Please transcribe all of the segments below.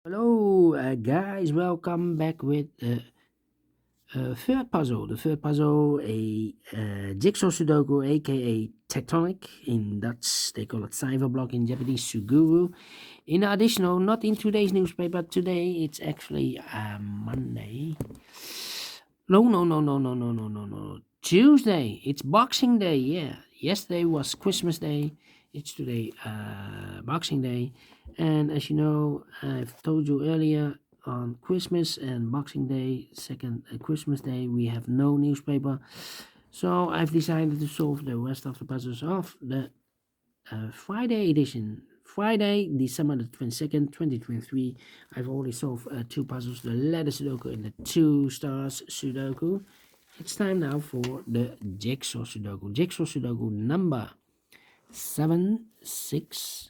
Hello, guys. Welcome back with third puzzle. The third puzzle, a jigsaw Sudoku, a.k.a. Tectonic. In Dutch, they call it cyberblock. In Japanese, Suguru. In additional, not in today's newspaper. Today, it's actually Monday. No. Tuesday. It's Boxing Day. Yeah. Yesterday was Christmas Day. It's today Boxing Day. And as you know, I've told you earlier, on Christmas and Boxing Day, second Christmas Day, we have no newspaper. So I've decided to solve the rest of the puzzles of the Friday edition. Friday, December the 22nd, 2023. I've already solved two puzzles, the letter Sudoku and the 2 stars Sudoku. It's time now for the jigsaw Sudoku. Jigsaw Sudoku number 7687.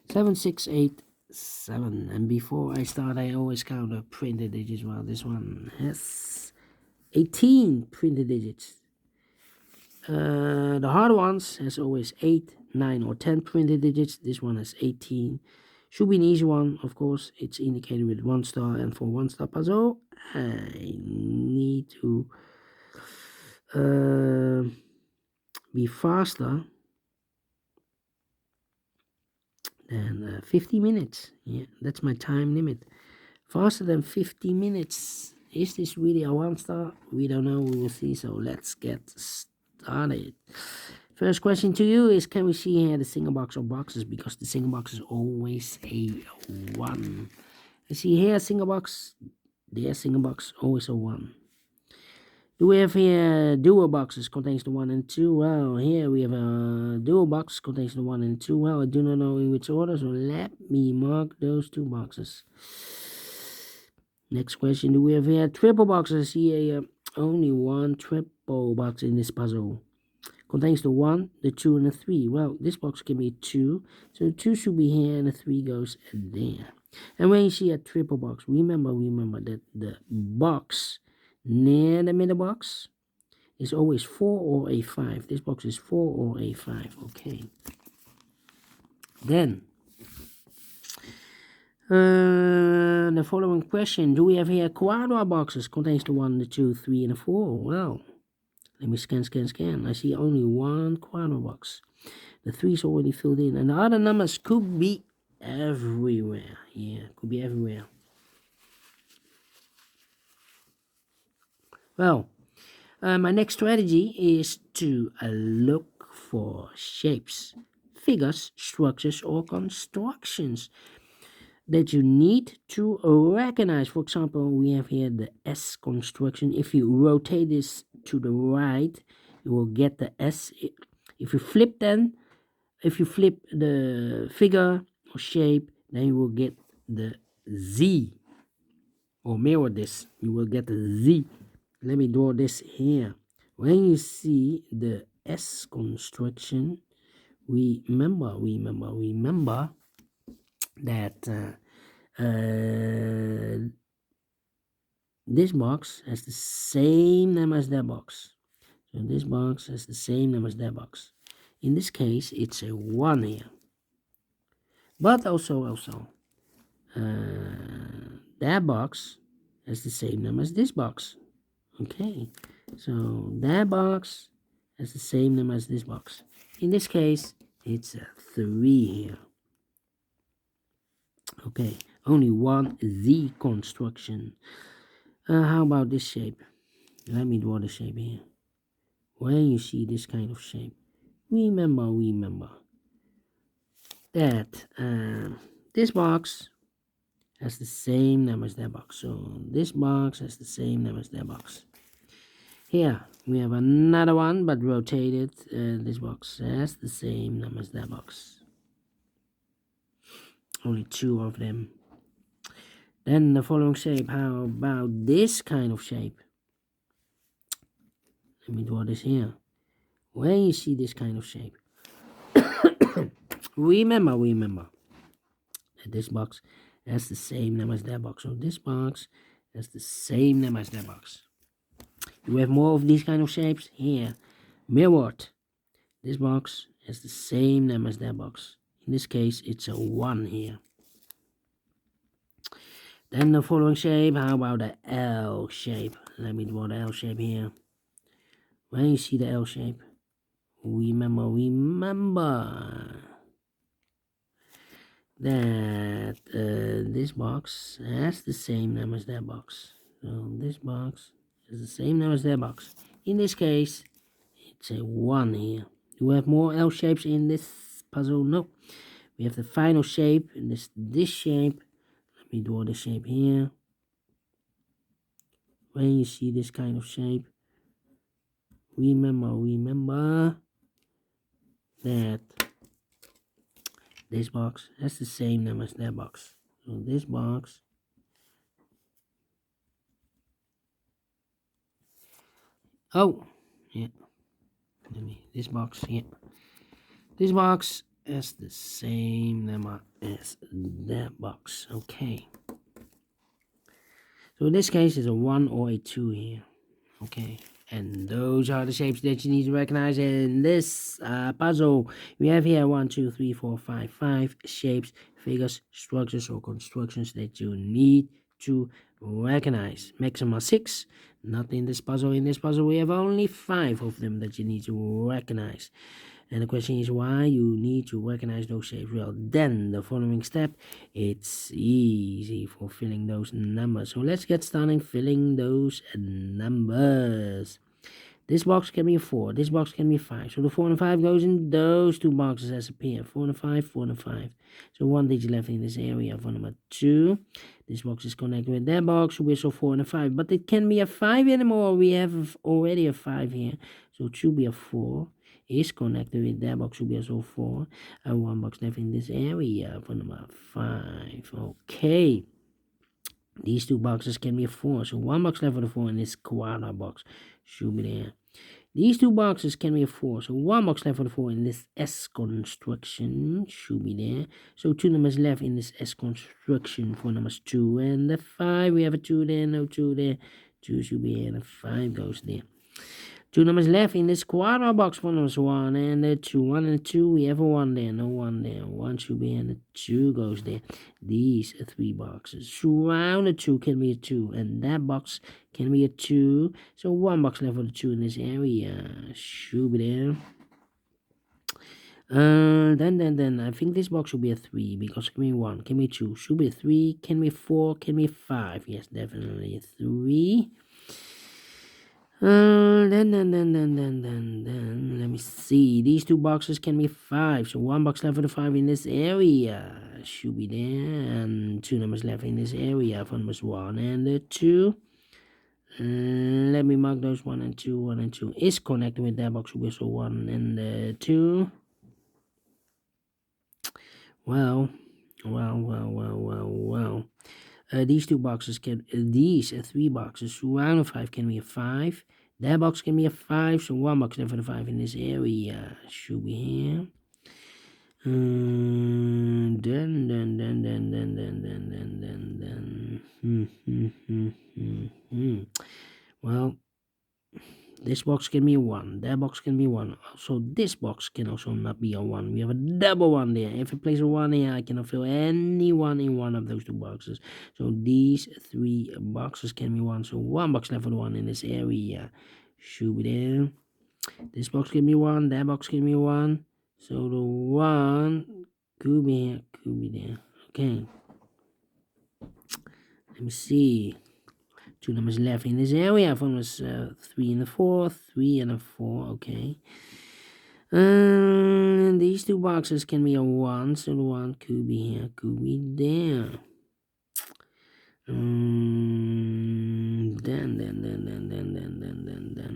7687. And before I start, I always count the printed digits. Well, this one has 18 printed digits. The hard ones has always 8, 9, or 10 printed digits. This one has 18. Should be an easy one, of course. It's indicated with 1 star, and for 1 star puzzle, I need to be faster than 50 minutes. Yeah, that's my time limit. Faster than 50 minutes. Is this really a 1 star? We don't know. We will see. So let's get started. First question to you is, can we see here the single box or boxes? Because the single box is always a 1. I see here a single box. There, single box, always a 1. Do we have here dual boxes contains the 1 and 2? Well, here we have a dual box contains the 1 and 2. Well, I do not know in which order, so let me mark those 2 boxes. Next question, do we have here triple boxes? I see here only 1 triple box in this puzzle. Contains the 1, the 2, and the 3. Well, this box can be 2, so 2 should be here and the 3 goes there. And when you see a triple box, remember that the box near the middle box is always 4 or a 5. This box is 4 or a 5. Okay. Then, the following question. Do we have here quadra boxes? Contains the 1, the 2, 3, and the 4. Well, let me scan. I see only 1 quadra box. The 3 is already filled in. And the other numbers could be everywhere. Yeah, could be everywhere. Well, my next strategy is to look for shapes, figures, structures, or constructions that you need to recognize. For example, we have here the S construction. If you rotate this to the right, you will get the S. If you flip the figure or shape, then you will get the Z. Or mirror this, you will get the Z. Let me draw this here. When you see the S construction, remember that this box has the same name as that box. So this box has the same name as that box. In this case, it's a 1 here. But also, that box has the same name as this box. Okay, so that box has the same name as this box. In this case, it's a 3 here. Okay, only 1 Z construction. How about this shape? Let me draw the shape here. When you see this kind of shape, remember that this box has the same name as that box. So this box has the same name as that box. Here we have another one, but rotated. This box has the same name as that box. Only 2 of them. Then the following shape. How about this kind of shape? Let me draw this here. When you see this kind of shape, remember that this box has the same name as that box. So this box has the same name as that box. You have more of these kind of shapes here. Mirrored. This box has the same name as that box. In this case, it's a 1 here. Then the following shape, how about the L shape? Let me draw the L shape here. When you see the L shape, remember that this box has the same name as that box. So this box has the same name as that box. In this case, it's a 1 here. Do we have more L shapes in this puzzle? No. We have the final shape, and this shape. Let me draw the shape here. When you see this kind of shape, remember that this box has the same name as that box. So this box this box here. This box has the same name as that box. Okay. So in this case, it's a 1 or a 2 here. Okay. And those are the shapes that you need to recognize in this puzzle. We have here 1, 2, 3, 4, 5 shapes, figures, structures, or constructions that you need to recognize. Maximum 6. Not in this puzzle. In this puzzle, we have only 5 of them that you need to recognize. And the question is why you need to recognize those shapes. Well, then the following step, it's easy for filling those numbers. So let's get started filling those numbers. This box can be 4. This box can be 5. So the 4 and 5 goes in those two boxes as a pair. 4 and 5, 4 and 5. So 1 digit left in this area for number 2. This box is connected with that box. So we're so 4 and a 5. But it can be a 5 anymore. We have already a 5 here. So it should be a 4. Is connected with that box. Should be also 4. And 1 box left in this area for number 5. Okay. These two boxes can be a 4. So 1 box left for the 4 in this quadra box. Should be there. These two boxes can be a 4. So 1 box left for the 4 in this S construction. Should be there. So 2 numbers left in this S construction for numbers 2 and the 5. We have a 2 there, no 2 there. 2 should be here and the 5 goes there. 2 numbers left in this quadra box for numbers 1 and the 2. 1 and 2, we have a 1 there, no 1 there. 1 should be and the 2 goes there. These are 3 boxes. Surround the 2 can be a 2, and that box can be a 2. So 1 box left for the 2 in this area. Should be there. Then I think this box should be a 3 because it can be 1, can be 2, should be a 3, can be 4, can be 5. Yes, definitely a 3. Then, let me see. These two boxes can be 5. So 1 box left for the 5 in this area. Should be there. And 2 numbers left in this area for numbers 1 and the 2. Let me mark those 1 and 2. 1 and 2 is connected with that box. Should be so 1 and the 2. Well. These 3 boxes round of 5 can be a 5. That box can be a 5, so 1 box left for the 5 in this area. Should be here. Well, this box can be a 1. That box can be 1. So this box can also not be a 1. We have a double 1 there. If I place a 1 here, I cannot fill any 1 in one of those 2 boxes. So these 3 boxes can be 1. So 1 box left for the 1 in this area. Should be there. This box can be 1. That box can be 1. So the 1 could be here, could be there. Okay. Let me see. 2 numbers left in this area. One was 3 and a 4, 3 and a 4. Okay. These 2 boxes can be a 1, so the 1 could be here, could be there.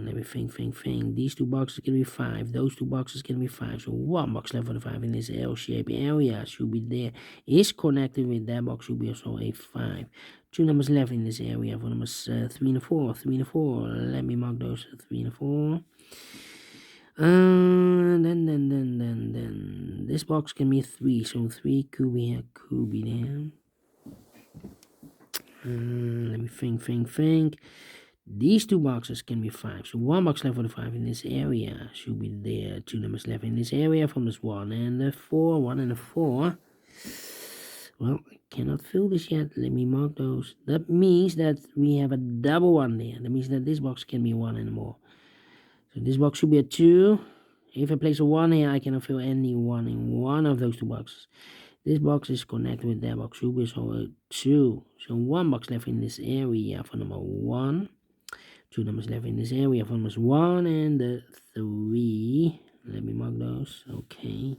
Let me think. These 2 boxes can be 5. Those 2 boxes can be 5. So 1 box left for the 5 in this L-shaped area should be there. Is connected with that box should be also a 5. 2 numbers left in this area for numbers 3 and 4. 3 and 4. Let me mark those 3 and 4. Then this box can be 3. So 3 could be here, could be there. Let me think. These two boxes can be 5. So 1 box left for the 5 in this area. Should be there. 2 numbers left in this area from this 1 and the 4. 1 and a 4. Well, I cannot fill this yet. Let me mark those. That means that we have a double 1 there. That means that this box can be 1 and more. So this box should be a 2. If I place a 1 here, I cannot fill any 1 in one of those two boxes. This box is connected with that box. Should be so a 2. So 1 box left in this area for number 1. 2 numbers left in this area for numbers 1 and the 3. Let me mark those. Okay.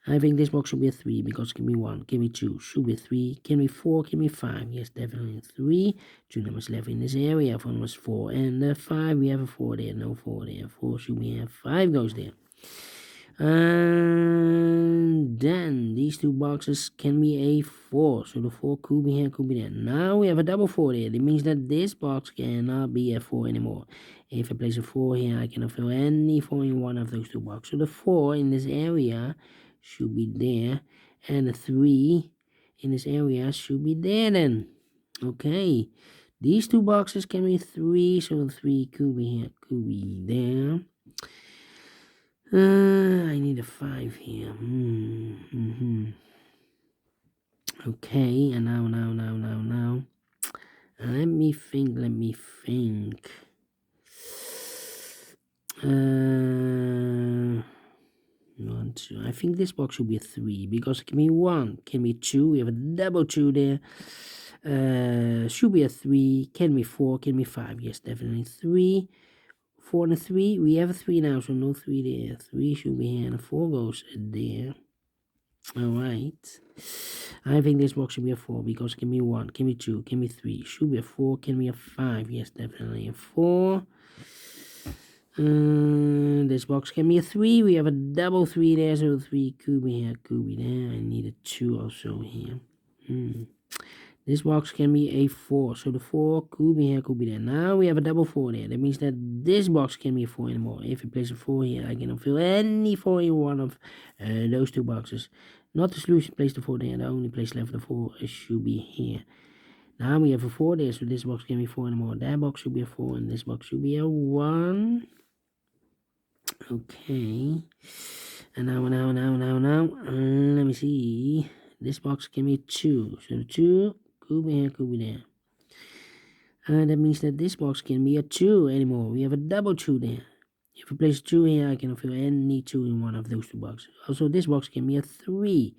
I think this box should be a 3 because it can be 1, can be 2, should be 3, can be 4, can be 5. Yes, definitely 3. 2 numbers left in this area for numbers 4 and 5. We have a 4 there, no 4 there. 4 should be here, 5 goes there. And then these two boxes can be a 4. So the 4 could be here, could be there. Now we have a double 4 there. That means that this box cannot be a 4 anymore. If I place a 4 here, I cannot fill any 4 in one of those two boxes. So the 4 in this area should be there. And the 3 in this area should be there then. Okay. These two boxes can be 3. So the 3 could be here, could be there. I need a 5 here. Okay, and now. Let me think. 1, 2. I think this box should be a 3 because it can be 1, can be 2. We have a double 2 there. Should be a 3, can be 4, can be 5. Yes, definitely 3. 4 and a 3, we have a 3 now, so no 3 there. 3 should be here, and a 4 goes there. Alright. I think this box should be a 4, because it can be 1, can be 2, can be 3. Should be a 4, can be a 5. Yes, definitely a 4. This box can be a 3. We have a double 3 there, so 3 could be here, could be there. I need a 2 also here. This box can be a 4, so the 4 could be here, could be there. Now we have a double 4 there. That means that this box can be a 4 anymore. If I place a 4 here, I cannot fill any 4 in one of those two boxes. Not the solution, place the 4 there. The only place left for the 4 should be here. Now we have a 4 there, so this box can be 4 anymore. That box should be a 4, and this box should be a 1. Okay. And now. Let me see. This box can be 2. So the 2 could be here, could be there. That means that this box can be a 2 anymore. We have a double 2 there. If I place 2 here, I cannot fill any 2 in one of those two boxes. Also, this box can be a 3.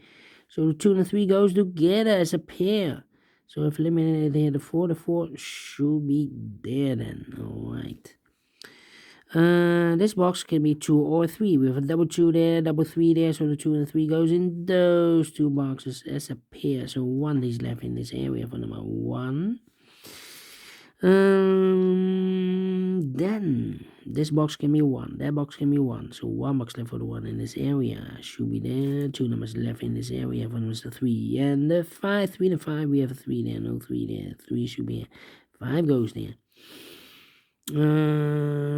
So the 2 and the 3 goes together as a pair. So if eliminated here, the 4 should be there then. Alright. This box can be 2 or 3. We have a double 2 there, double 3 there, so the 2 and the 3 goes in those two boxes as a pair. So 1 is left in this area for number 1. Then this box can be 1, that box can be 1. So 1 box left for the 1 in this area should be there. 2 numbers left in this area for numbers 3 and the 5. 3 and 5, we have a 3 there, no 3 there. 3 should be here. 5 goes there.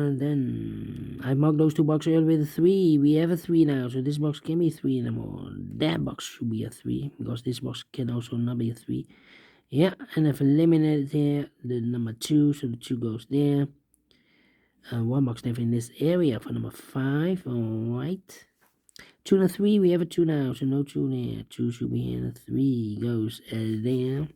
Then I marked those two boxes earlier with a 3. We have a 3 now, so this box can be 3 anymore. That box should be a 3 because this box can also not be a 3. Yeah, and I've eliminated here the number 2, so the 2 goes there. 1 box left in this area for number 5. Alright. 2 and a 3, we have a 2 now, so no 2 there. 2 should be here, and a 3 goes there.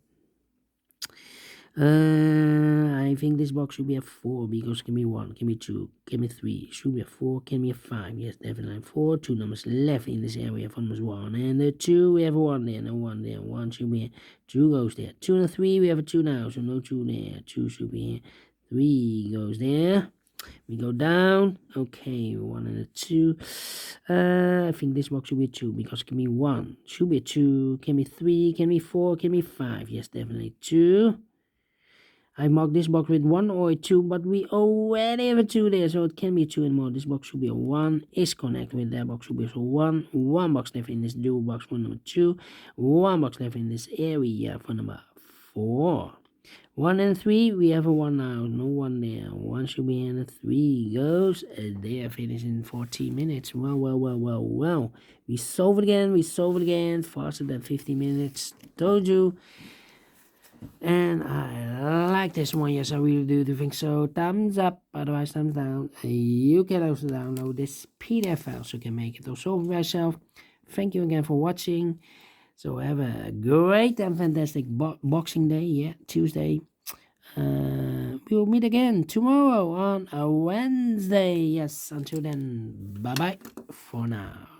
I think this box should be a 4 because it can be 1, can be 2, can be 3, should be a 4, can be a 5. Yes, definitely 4. 2 numbers left in this area for numbers 1 and the 2. We have a 1 there, no 1 there. 1 should be here, 2 goes there. 2 and a 3, we have a 2 now, so no 2 there. 2 should be here, 3 goes there. We go down. Okay, 1 and a 2. I think this box should be a 2 because it can be 1, should be a 2, can be 3, can be 4, can be 5. Yes, definitely 2. I marked this box with 1 or a 2, but we already have a 2 there, so it can be 2 anymore. This box should be a 1, is connected with that box should be a 1. 1 box left in this dual box for number 2. 1 box left in this area for number 4. 1 and 3, we have a 1 now. No 1 there. 1 should be in. 3 goes. And they are finished in 14 minutes. Well. We solve it again. Faster than 50 minutes. Told you. And I like this one. Yes, I really do think so. Thumbs up. Otherwise, thumbs down. You can also download this PDF file so you can make it or solve it yourself. Thank you again for watching. So have a great and fantastic Boxing Day. Yeah, Tuesday. We will meet again tomorrow on a Wednesday. Yes, until then, bye-bye for now.